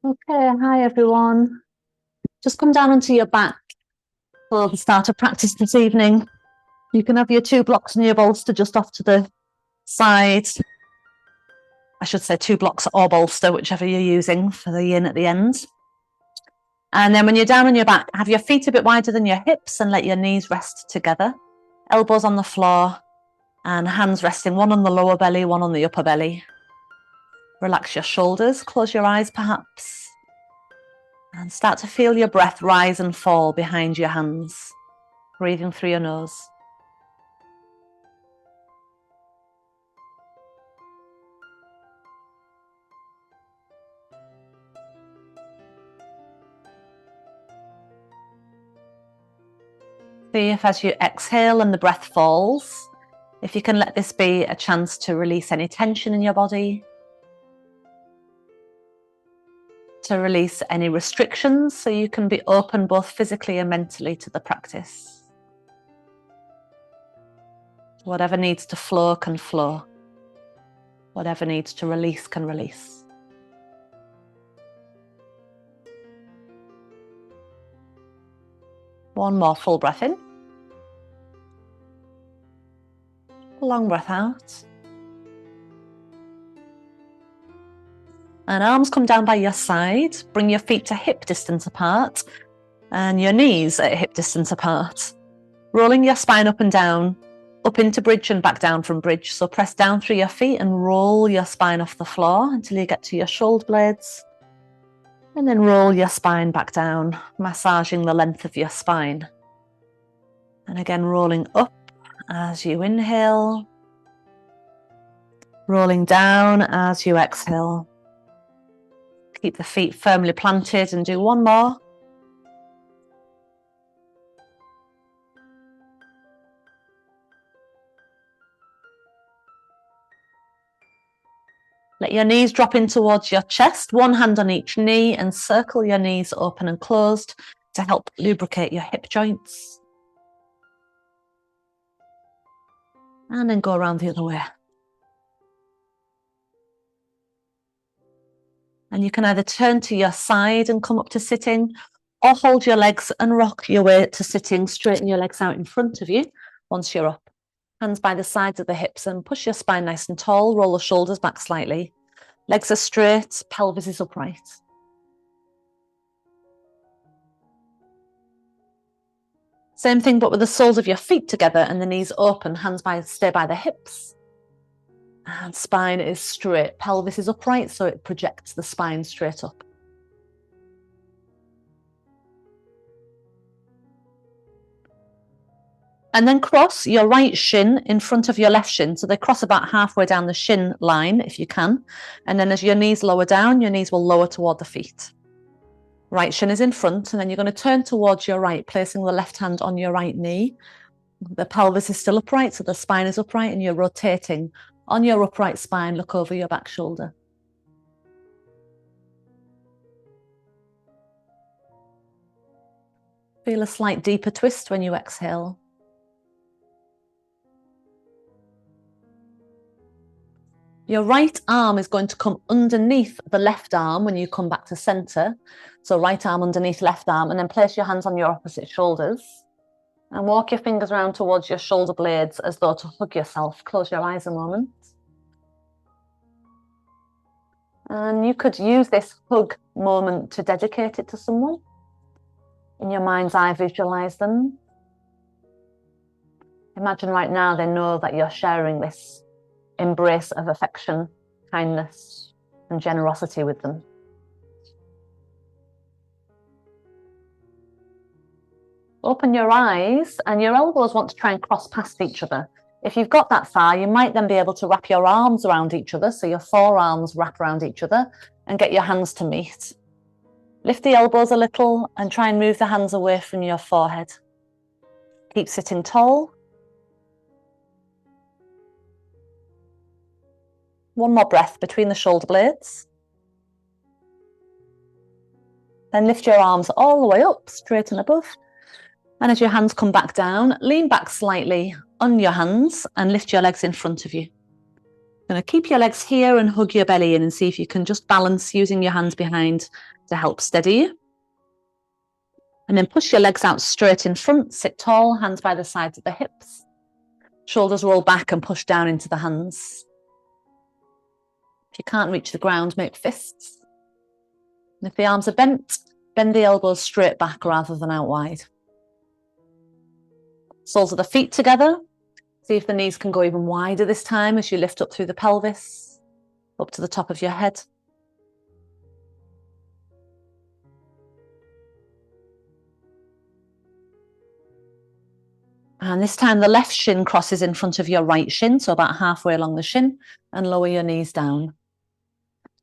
Okay, hi everyone. Just come down onto your back for the start of practice this evening. You can have your 2 blocks in your bolster just off to the side. I should say 2 blocks or bolster, whichever you're using for the yin at the end. And then when you're down on your back, have your feet a bit wider than your hips and let your knees rest together. Elbows on the floor and hands resting, one on the lower belly, one on the upper belly. Relax your shoulders, close your eyes perhaps. And start to feel your breath rise and fall behind your hands. Breathing through your nose. See if as you exhale and the breath falls, if you can let this be a chance to release any tension in your body, to release any restrictions so you can be open both physically and mentally to the practice. Whatever needs to flow can flow. Whatever needs to release can release. One more full breath in. Long breath out. And arms come down by your side. Bring your feet to hip distance apart and your knees at hip distance apart. Rolling your spine up and down, up into bridge and back down from bridge. So press down through your feet and roll your spine off the floor until you get to your shoulder blades. And then roll your spine back down, massaging the length of your spine. And again, rolling up as you inhale, rolling down as you exhale. Keep the feet firmly planted and do one more. Let your knees drop in towards your chest, one hand on each knee, and circle your knees open and closed to help lubricate your hip joints. And then go around the other way. And you can either turn to your side and come up to sitting, or hold your legs and rock your way to sitting. Straighten your legs out in front of you once you're up. Hands by the sides of the hips and push your spine nice and tall. Roll the shoulders back slightly. Legs are straight, pelvis is upright. Same thing, but with the soles of your feet together and the knees open. Hands stay by the hips. And spine is straight. Pelvis is upright, so it projects the spine straight up. And then cross your right shin in front of your left shin. So they cross about halfway down the shin line, if you can. And then as your knees lower down, your knees will lower toward the feet. Right shin is in front, and then you're going to turn towards your right, placing the left hand on your right knee. The pelvis is still upright, so the spine is upright, and you're rotating on your upright spine. Look over your back shoulder. Feel a slight deeper twist when you exhale. Your right arm is going to come underneath the left arm when you come back to center. So right arm underneath left arm, and then place your hands on your opposite shoulders and walk your fingers around towards your shoulder blades as though to hug yourself. Close your eyes a moment. And you could use this hug moment to dedicate it to someone. In your mind's eye, visualize them. Imagine right now they know that you're sharing this embrace of affection, kindness, and generosity with them. Open your eyes, and your elbows want to try and cross past each other. If you've got that far, you might then be able to wrap your arms around each other, so your forearms wrap around each other, and get your hands to meet. Lift the elbows a little and try and move the hands away from your forehead. Keep sitting tall. One more breath between the shoulder blades. Then lift your arms all the way up, straight and above. And as your hands come back down, lean back slightly on your hands and lift your legs in front of you. You're going to keep your legs here and hug your belly in and see if you can just balance using your hands behind to help steady you. And then push your legs out straight in front, sit tall, hands by the sides of the hips. Shoulders roll back and push down into the hands. If you can't reach the ground, make fists. And if the arms are bent, bend the elbows straight back rather than out wide. Soles of the feet together. See if the knees can go even wider this time as you lift up through the pelvis, up to the top of your head. And this time the left shin crosses in front of your right shin, so about halfway along the shin, and lower your knees down.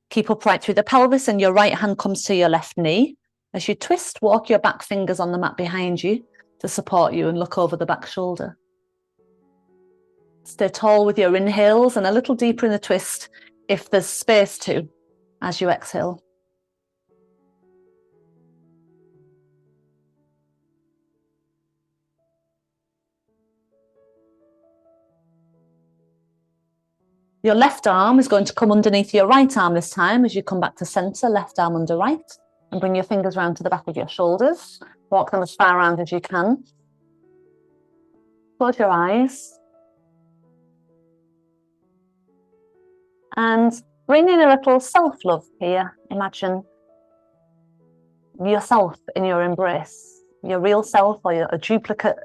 Keep upright through the pelvis and your right hand comes to your left knee. As you twist, walk your back fingers on the mat behind you to support you and look over the back shoulder. Stay tall with your inhales and a little deeper in the twist if there's space to as you exhale. Your left arm is going to come underneath your right arm this time as you come back to center, left arm under right, and bring your fingers round to the back of your shoulders. Walk them as far around as you can. Close your eyes. And bring in a little self-love here. Imagine yourself in your embrace, your real self or a duplicate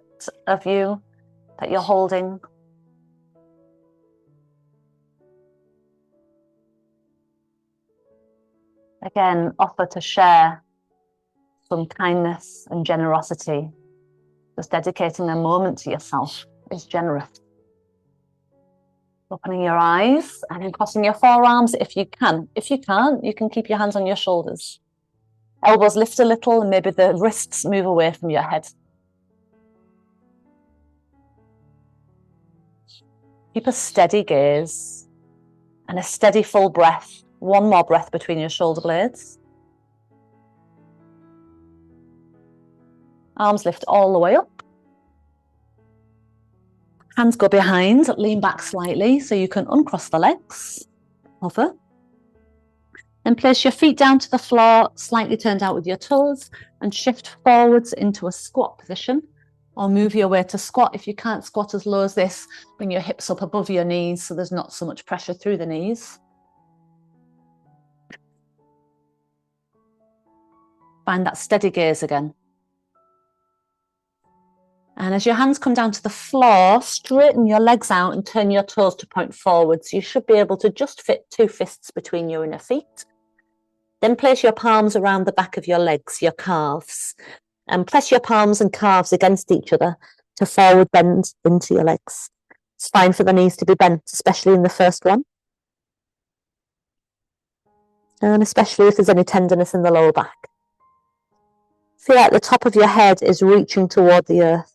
of you that you're holding. Again, offer to share some kindness and generosity. Just dedicating a moment to yourself is generous. Opening your eyes and then crossing your forearms if you can. If you can't, you can keep your hands on your shoulders. Elbows lift a little and maybe the wrists move away from your head. Keep a steady gaze and a steady full breath. One more breath between your shoulder blades. Arms lift all the way up. Hands go behind, lean back slightly so you can uncross the legs. Hover. Then place your feet down to the floor, slightly turned out with your toes, and shift forwards into a squat position. Or move your way to squat. If you can't squat as low as this, bring your hips up above your knees so there's not so much pressure through the knees. Find that steady gaze again. And as your hands come down to the floor, straighten your legs out and turn your toes to point forwards. You should be able to just fit 2 fists between your inner feet. Then place your palms around the back of your legs, your calves, and press your palms and calves against each other to forward bend into your legs. It's fine for the knees to be bent, especially in the first one. And especially if there's any tenderness in the lower back. Feel like the top of your head is reaching toward the earth.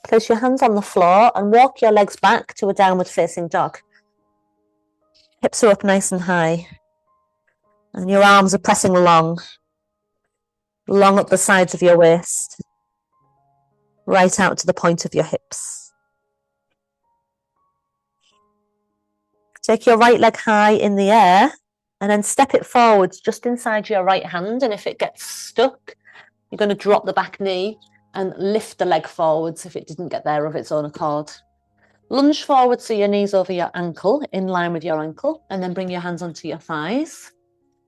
Place your hands on the floor and walk your legs back to a downward facing dog. Hips are up nice and high. And your arms are pressing long up the sides of your waist, right out to the point of your hips. Take your right leg high in the air and then step it forwards just inside your right hand. And if it gets stuck, you're going to drop the back knee and lift the leg forwards if it didn't get there of its own accord. Lunge forward so your knees over your ankle, in line with your ankle, and then bring your hands onto your thighs.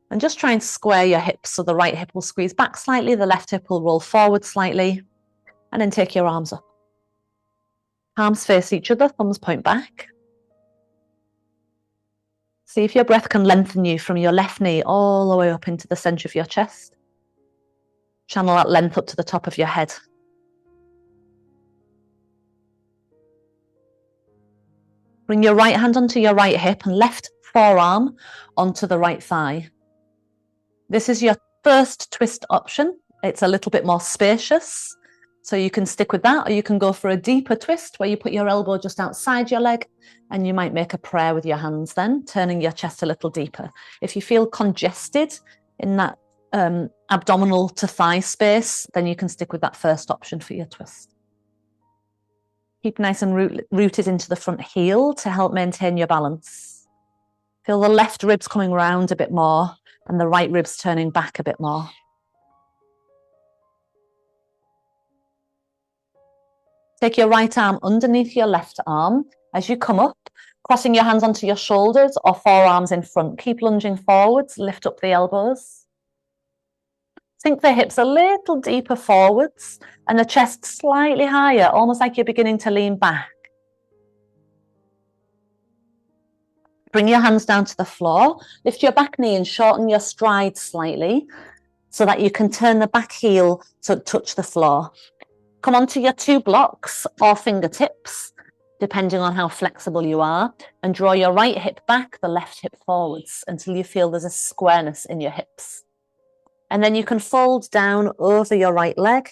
And just try and square your hips so the right hip will squeeze back slightly, the left hip will roll forward slightly, and then take your arms up. Palms face each other, thumbs point back. See if your breath can lengthen you from your left knee all the way up into the centre of your chest. Channel that length up to the top of your head. Bring your right hand onto your right hip and left forearm onto the right thigh. This is your first twist option. It's a little bit more spacious, so you can stick with that, or you can go for a deeper twist where you put your elbow just outside your leg and you might make a prayer with your hands then, turning your chest a little deeper. If you feel congested in that abdominal to thigh space, then you can stick with that first option for your twist. Keep nice and rooted into the front heel to help maintain your balance. Feel the left ribs coming round a bit more and the right ribs turning back a bit more. Take your right arm underneath your left arm as you come up, crossing your hands onto your shoulders or forearms in front. Keep lunging forwards, lift up the elbows. Sink the hips a little deeper forwards and the chest slightly higher, almost like you're beginning to lean back. Bring your hands down to the floor, lift your back knee and shorten your stride slightly so that you can turn the back heel to touch the floor. Come onto your 2 blocks or fingertips, depending on how flexible you are, and draw your right hip back, the left hip forwards until you feel there's a squareness in your hips. And then you can fold down over your right leg.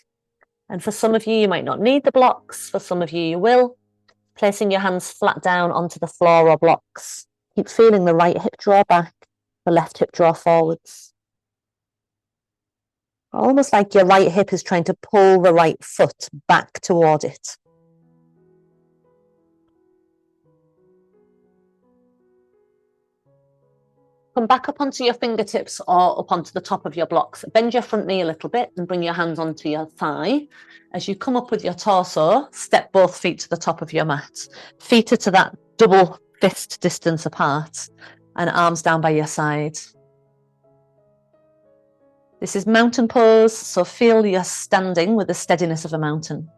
And for some of you, you might not need the blocks. For some of you will. Placing your hands flat down onto the floor or blocks. Keep feeling the right hip draw back, the left hip draw forwards. Almost like your right hip is trying to pull the right foot back toward it. Come back up onto your fingertips or up onto the top of your blocks. Bend your front knee a little bit and bring your hands onto your thigh. As you come up with your torso, step both feet to the top of your mat. Feet are to that double fist distance apart and arms down by your side. This is mountain pose, so feel you're standing with the steadiness of a mountain.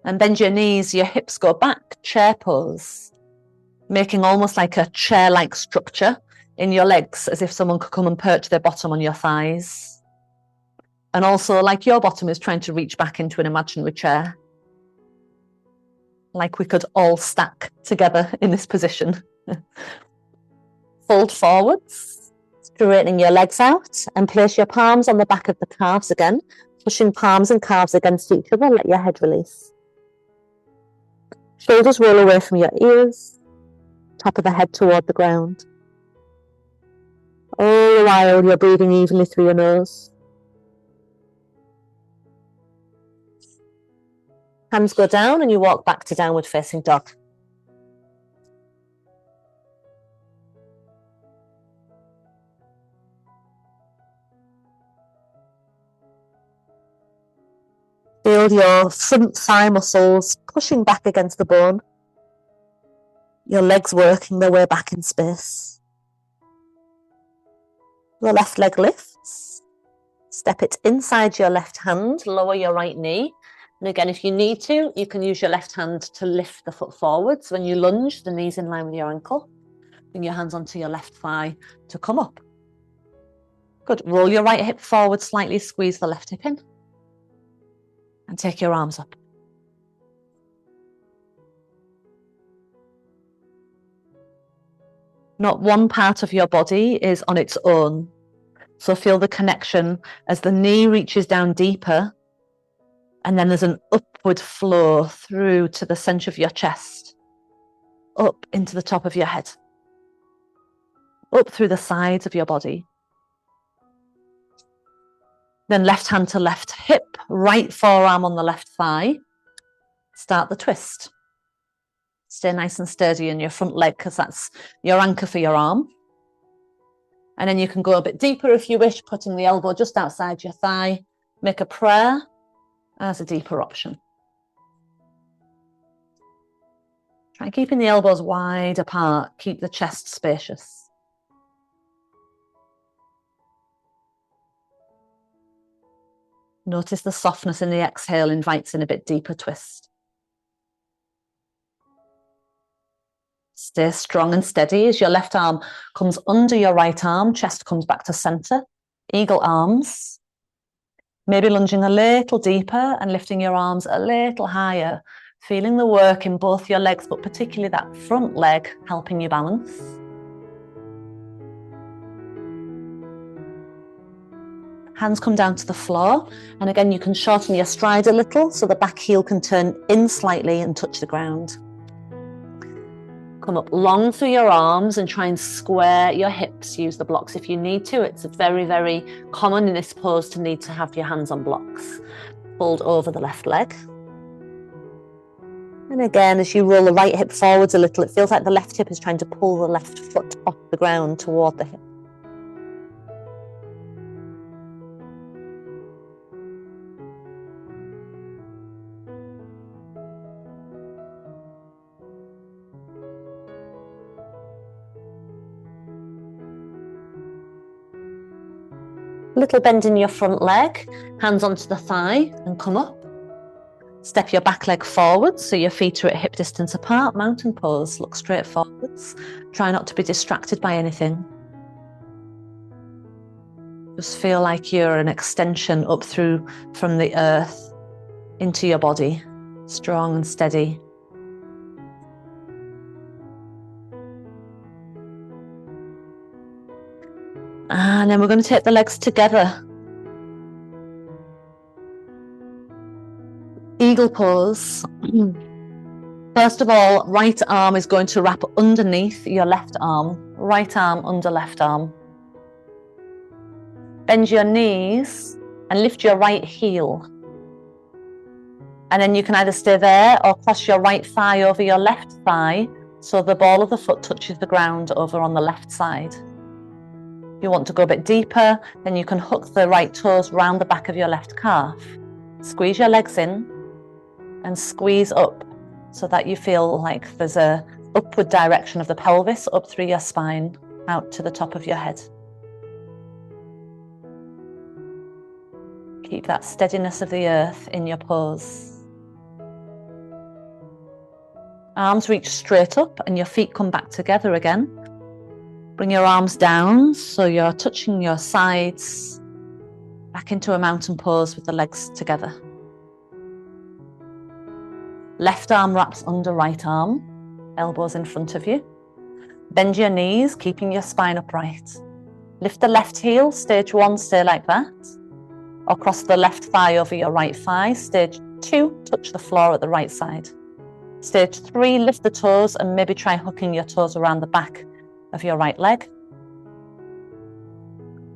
And bend your knees, your hips go back, chair pose. Making almost like a chair-like structure in your legs, as if someone could come and perch their bottom on your thighs. And also like your bottom is trying to reach back into an imaginary chair. Like we could all stack together in this position. Fold forwards, straightening your legs out, and place your palms on the back of the calves again, pushing palms and calves against each other. Let your head release. Shoulders roll away from your ears. Top of the head toward the ground. All the while you're breathing evenly through your nose. Hands go down and you walk back to downward facing dog. Feel your front thigh muscles pushing back against the bone. Your legs working their way back in space. The left leg lifts. Step it inside your left hand, lower your right knee. And again, if you need to, you can use your left hand to lift the foot forwards. When you lunge, the knee's in line with your ankle. Bring your hands onto your left thigh to come up. Good. Roll your right hip forward slightly, squeeze the left hip in. And take your arms up. Not one part of your body is on its own. So feel the connection as the knee reaches down deeper, and then there's an upward flow through to the center of your chest, up into the top of your head, up through the sides of your body. Then left hand to left hip, right forearm on the left thigh. Start the twist. Stay nice and sturdy in your front leg because that's your anchor for your arm. And then you can go a bit deeper if you wish, putting the elbow just outside your thigh. Make a prayer as a deeper option. Try keeping the elbows wide apart. Keep the chest spacious. Notice the softness in the exhale invites in a bit deeper twist. Stay strong and steady as your left arm comes under your right arm, chest comes back to center, eagle arms. Maybe lunging a little deeper and lifting your arms a little higher, feeling the work in both your legs, but particularly that front leg helping you balance. Hands come down to the floor, and again you can shorten your stride a little so the back heel can turn in slightly and touch the ground. Come up long through your arms and try and square your hips. Use the blocks if you need to. It's very, very common in this pose to need to have your hands on blocks. Fold over the left leg. And again, as you roll the right hip forwards a little, it feels like the left hip is trying to pull the left foot off the ground toward the hip. Little bend in your front leg, hands onto the thigh and come up. Step your back leg forwards so your feet are at hip distance apart. Mountain pose, look straight forwards. Try not to be distracted by anything. Just feel like you're an extension up through from the earth into your body, strong and steady. And then we're going to take the legs together. Eagle pose. First of all, right arm is going to wrap underneath your left arm. Right arm under left arm. Bend your knees and lift your right heel. And then you can either stay there or cross your right thigh over your left thigh so the ball of the foot touches the ground over on the left side. If you want to go a bit deeper, then you can hook the right toes round the back of your left calf. Squeeze your legs in and squeeze up so that you feel like there's a upward direction of the pelvis up through your spine out to the top of your head. Keep that steadiness of the earth in your pose. Arms reach straight up and your feet come back together again. Bring your arms down so you're touching your sides, back into a mountain pose with the legs together. Left arm wraps under right arm, elbows in front of you. Bend your knees, keeping your spine upright. Lift the left heel, stage 1, stay like that. Or cross the left thigh over your right thigh. Stage 2, touch the floor at the right side. Stage 3, lift the toes and maybe try hooking your toes around the back of your right leg.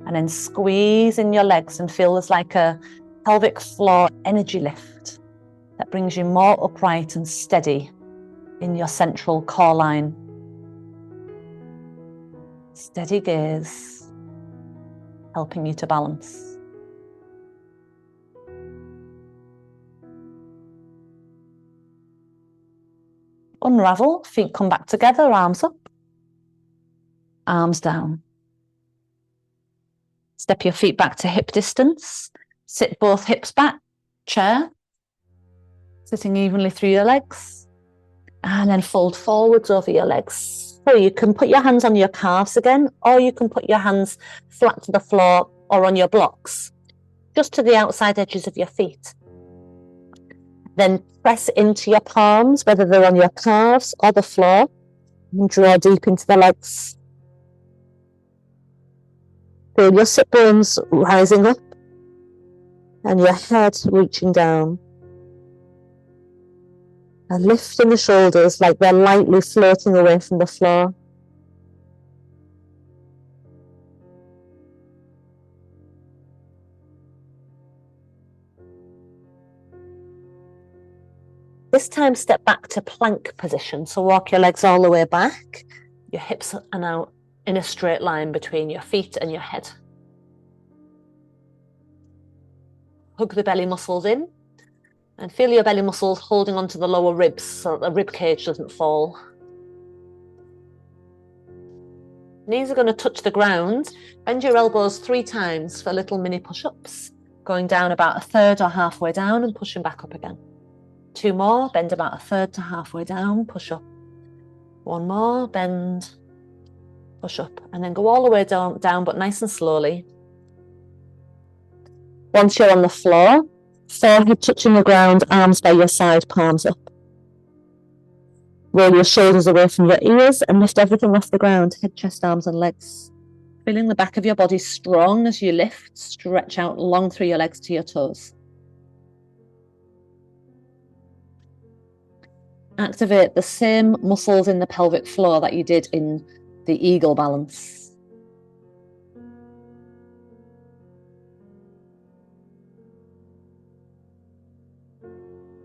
And then squeeze in your legs and feel there's like a pelvic floor energy lift that brings you more upright and steady in your central core line. Steady gaze, helping you to balance. Unravel, feet come back together, arms up, arms down. Step your feet back to hip distance. Sit both hips back, chair. Sitting evenly through your legs. And then fold forwards over your legs. So you can put your hands on your calves again, or you can put your hands flat to the floor or on your blocks, just to the outside edges of your feet. Then press into your palms, whether they're on your calves or the floor, and draw deep into the legs. Feel your sit bones rising up and your head reaching down. And lifting the shoulders like they're lightly floating away from the floor. This time step back to plank position. So walk your legs all the way back. Your hips are now in a straight line between your feet and your head. Hug the belly muscles in. And feel your belly muscles holding onto the lower ribs so that the rib cage doesn't fall. Knees are going to touch the ground. Bend your elbows 3 times for little mini push-ups. Going down about 1/3 or halfway down and pushing back up again. 2 more, bend about 1/3 to halfway down, push up. 1 more, bend, push up. And then go all the way down but nice and slowly. Once you're on the floor, forehead touching the ground, arms by your side, palms up. Roll your shoulders away from your ears and lift everything off the ground, head, chest, arms and legs. Feeling the back of your body strong as you lift, stretch out long through your legs to your toes. Activate the same muscles in the pelvic floor that you did in the eagle balance.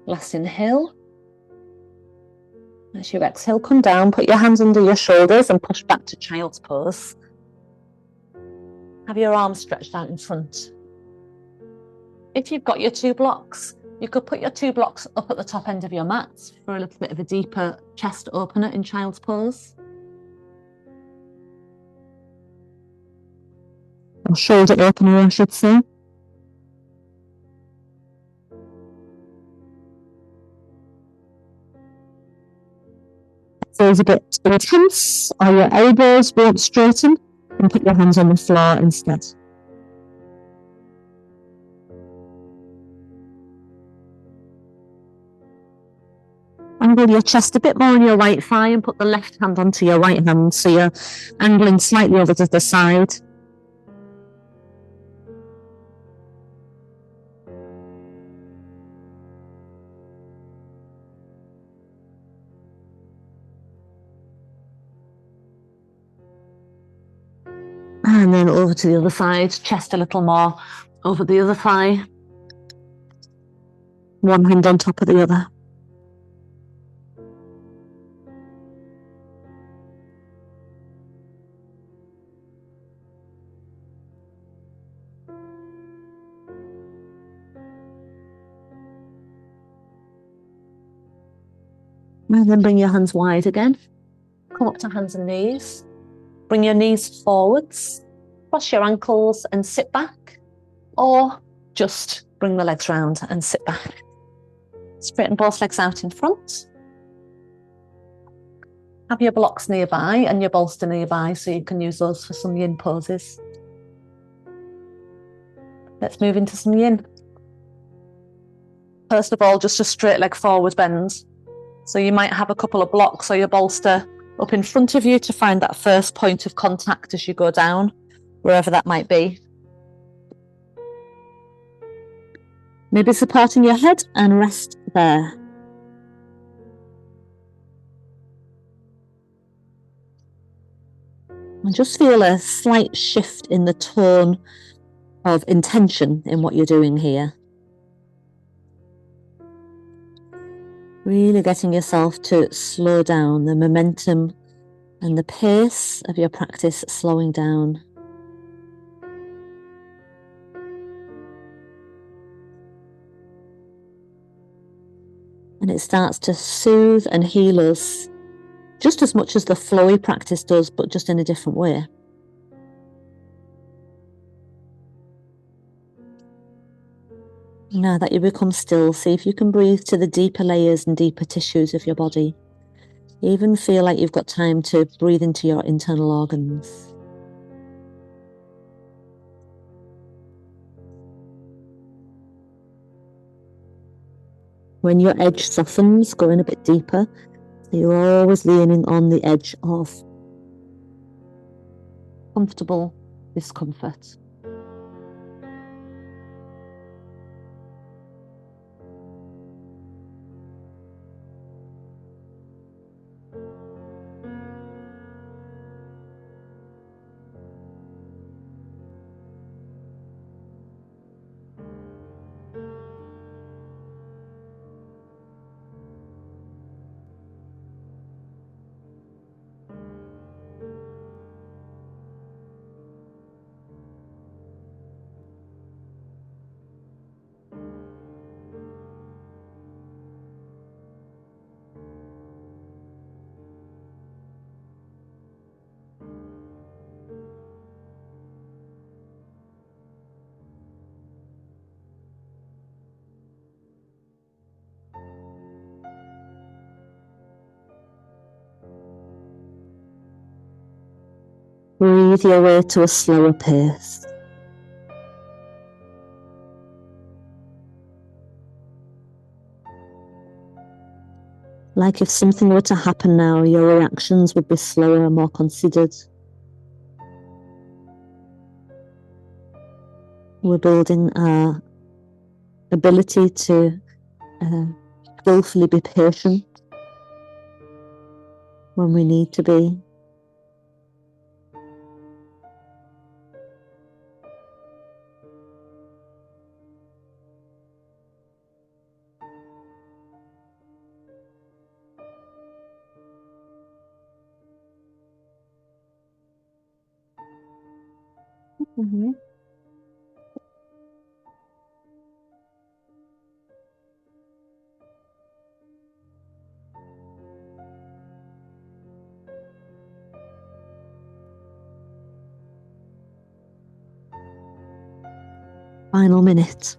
Last inhale. As you exhale, come down, put your hands under your shoulders and push back to child's pose. Have your arms stretched out in front. If you've got your 2 blocks, you could put your 2 blocks up at the top end of your mat for a little bit of a deeper chest opener in child's pose. Or shoulder opener, I should say. Feels a bit intense, or your elbows won't straighten, and put your hands on the floor instead. Angle your chest a bit more on your right thigh and put the left hand onto your right hand so you're angling slightly over to the side. And then over to the other side, chest a little more over the other thigh. One hand on top of the other. And then bring your hands wide again. Come up to hands and knees. Bring your knees forwards. Cross your ankles and sit back. Or just bring the legs round and sit back. Straighten both legs out in front. Have your blocks nearby and your bolster nearby so you can use those for some yin poses. Let's move into some yin. First of all, just a straight leg forward bend. So you might have a couple of blocks or your bolster up in front of you to find that first point of contact as you go down, wherever that might be. Maybe supporting your head and rest there. And just feel a slight shift in the tone of intention in what you're doing here. Really getting yourself to slow down, the momentum and the pace of your practice slowing down. And it starts to soothe and heal us just as much as the flowy practice does, but just in a different way. Now that you become still, see if you can breathe to the deeper layers and deeper tissues of your body. Even feel like you've got time to breathe into your internal organs. When your edge softens, go in a bit deeper. So you're always leaning on the edge of comfortable discomfort. Breathe your way to a slower pace. Like if something were to happen now, your reactions would be slower and more considered. We're building our ability to skillfully be patient when we need to be. Mm-hmm. Final minute.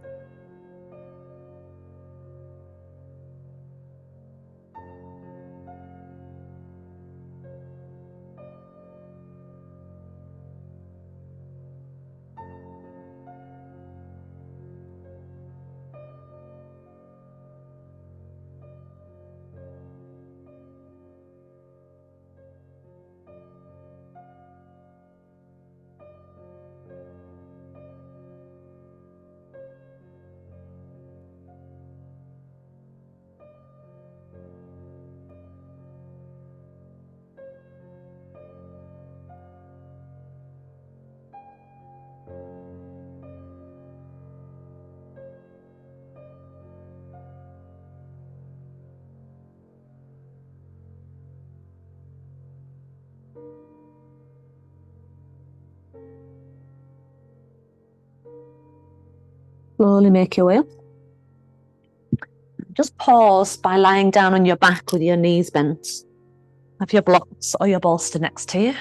Slowly make your way up. Just pause by lying down on your back with your knees bent. Have your blocks or your bolster next to you.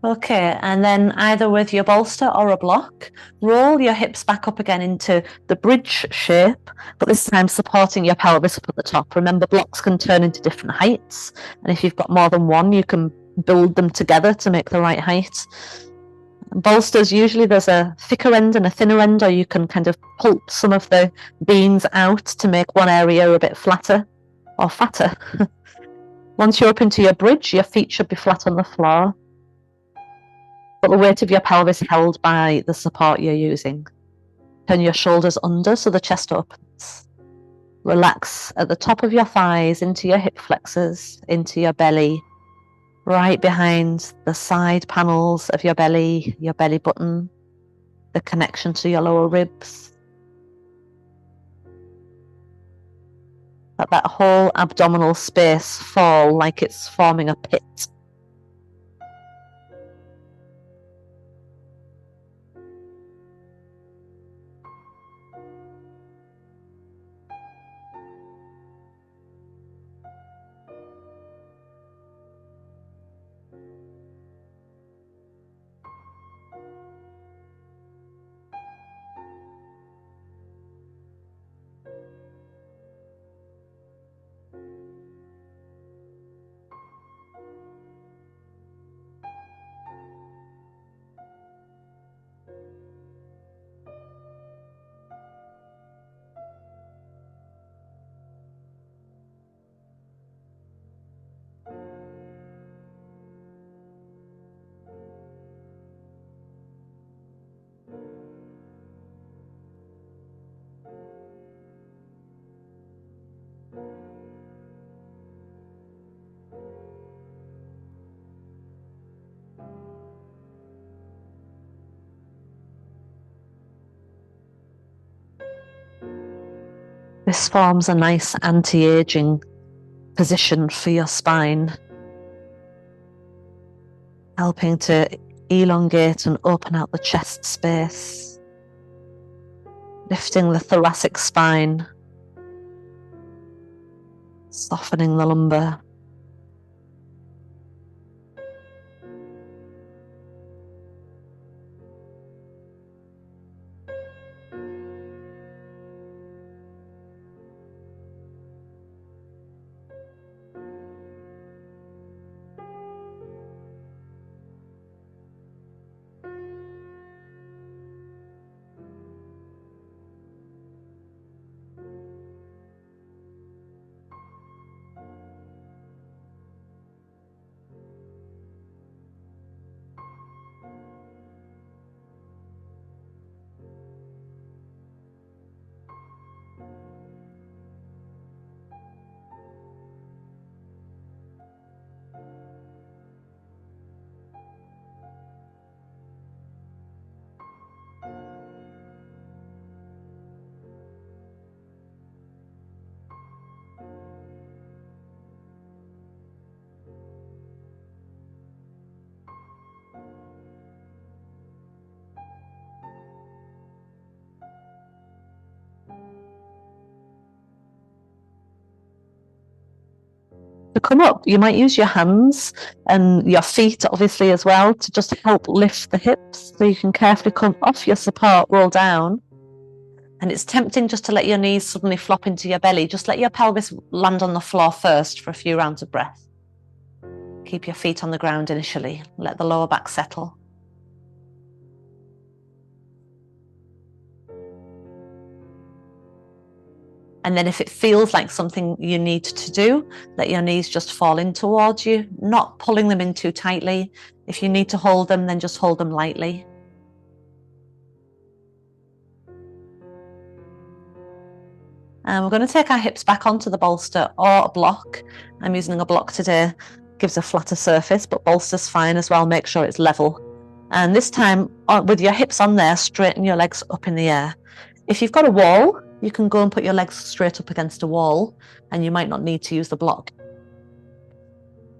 Okay, and then either with your bolster or a block, roll your hips back up again into the bridge shape, but this time supporting your pelvis up at the top. Remember, blocks can turn into different heights, and if you've got more than one, you can build them together to make the right height. Bolsters, usually there's a thicker end and a thinner end, or you can kind of pulp some of the beams out to make one area a bit flatter or fatter. Once you're up into your bridge, your feet should be flat on the floor, but the weight of your pelvis held by the support you're using. Turn your shoulders under so the chest opens. Relax at the top of your thighs, into your hip flexors, into your belly, right behind the side panels of your belly button, the connection to your lower ribs. Let that whole abdominal space fall like it's forming a pit. This forms a nice anti-aging position for your spine, helping to elongate and open out the chest space, lifting the thoracic spine, softening the lumbar. come up, you might use your hands and your feet obviously as well to just help lift the hips, so you can carefully come off your support, roll down. And it's tempting just to let your knees suddenly flop into your belly. Just let your pelvis land on the floor first for a few rounds of breath. Keep your feet on the ground initially. Let the lower back settle. And then if it feels like something you need to do, let your knees just fall in towards you, not pulling them in too tightly. If you need to hold them, then just hold them lightly. And we're going to take our hips back onto the bolster or a block. I'm using a block today. Gives a flatter surface, but bolster's fine as well. Make sure it's level. And this time, with your hips on there, straighten your legs up in the air. If you've got a wall, you can go and put your legs straight up against a wall, and you might not need to use the block.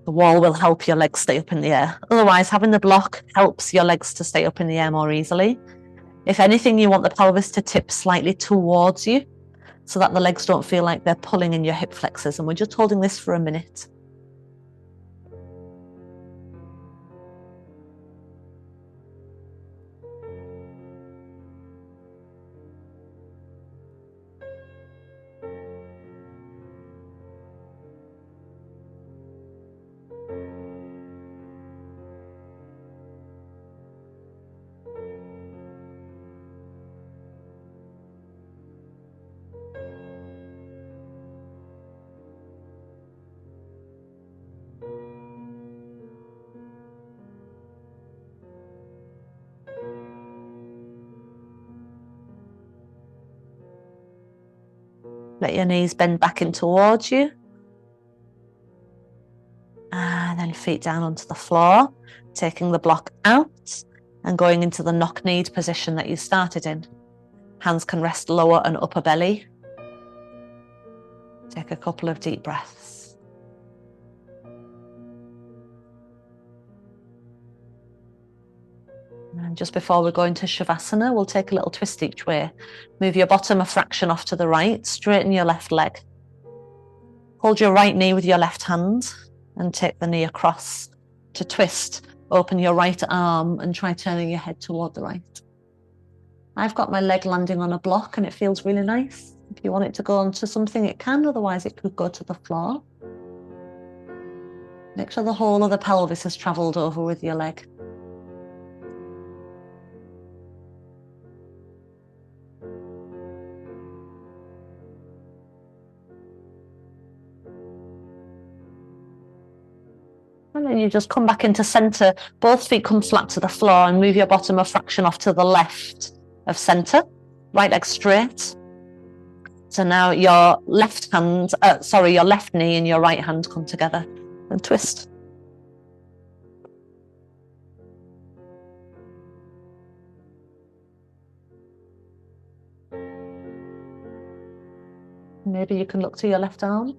The wall will help your legs stay up in the air. Otherwise, having the block helps your legs to stay up in the air more easily. If anything, you want the pelvis to tip slightly towards you so that the legs don't feel like they're pulling in your hip flexors. And we're just holding this for a minute. Let your knees bend back in towards you. And then feet down onto the floor, taking the block out and going into the knock-kneed position that you started in. Hands can rest lower and upper belly. Take a couple of deep breaths. And just before we go into Shavasana, we'll take a little twist each way. Move your bottom a fraction off to the right, straighten your left leg. Hold your right knee with your left hand and take the knee across to twist. Open your right arm and try turning your head toward the right. I've got my leg landing on a block and it feels really nice. If you want it to go onto something, it can, otherwise it could go to the floor. Make sure the whole of the pelvis has travelled over with your leg. And then you just come back into centre. Both feet come flat to the floor and move your bottom a fraction off to the left of centre. Right leg straight. So now your left hand, your left knee and your right hand come together and twist. Maybe you can look to your left arm.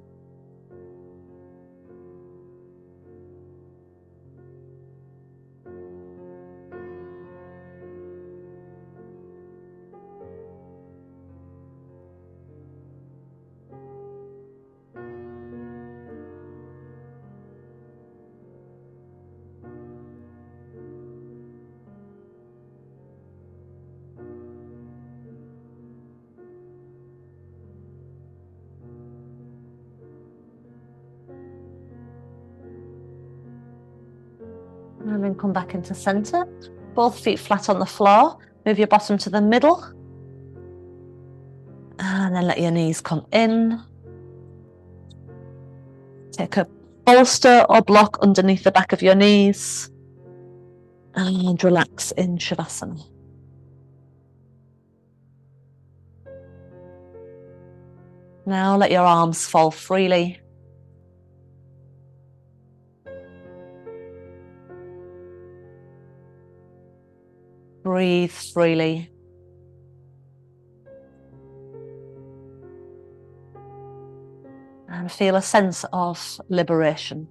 And then come back into centre. Both feet flat on the floor. Move your bottom to the middle. And then let your knees come in. Take a bolster or block underneath the back of your knees. And relax in Shavasana. Now let your arms fall freely. Breathe freely. And feel a sense of liberation.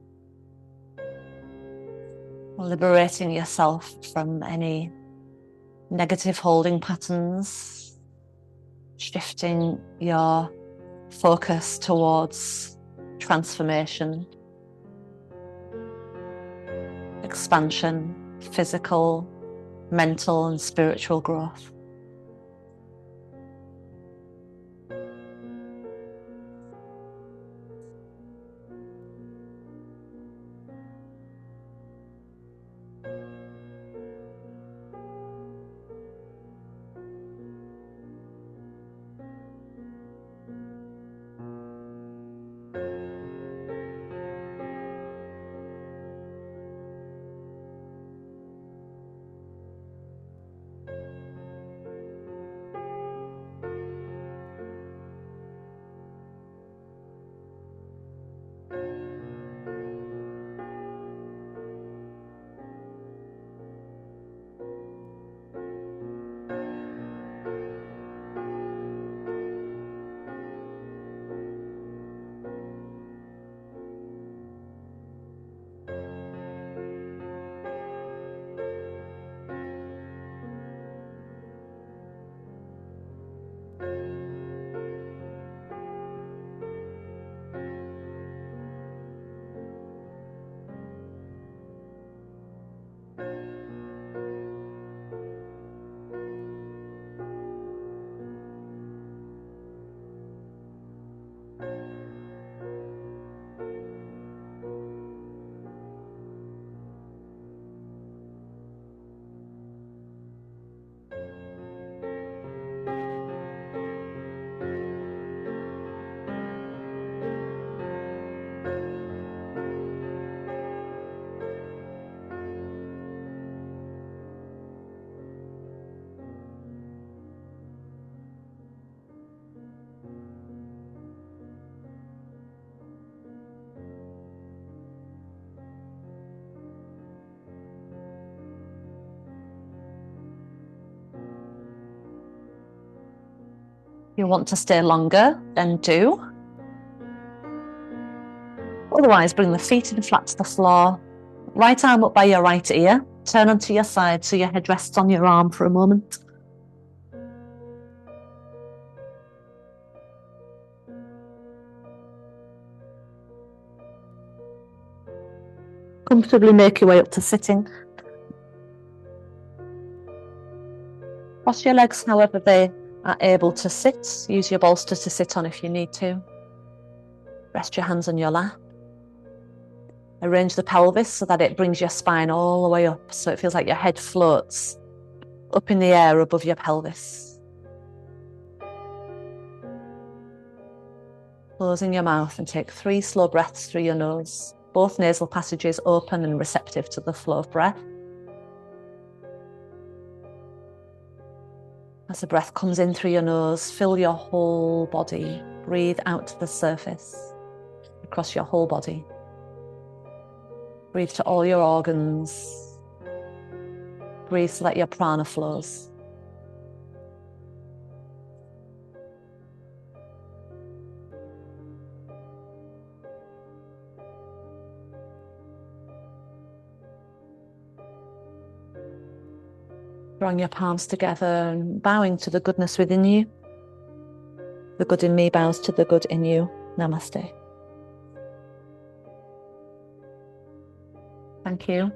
Liberating yourself from any negative holding patterns. Shifting your focus towards transformation expansion, physical, mental, and spiritual growth. If you want to stay longer, then do. Otherwise, bring the feet in flat to the floor. Right arm up by your right ear. Turn onto your side so your head rests on your arm for a moment. Comfortably make your way up to sitting. Cross your legs however they are able to sit. Use your bolster to sit on if you need to. Rest your hands on your lap. Arrange the pelvis so that it brings your spine all the way up, so it feels like your head floats up in the air above your pelvis. Closing your mouth and take 3 slow breaths through your nose. Both nasal passages open and receptive to the flow of breath. As the breath comes in through your nose, fill your whole body. Breathe out to the surface, across your whole body. Breathe to all your organs. Breathe so that your prana flows. Drawing your palms together and bowing to the goodness within you. The good in me bows to the good in you. Namaste. Thank you.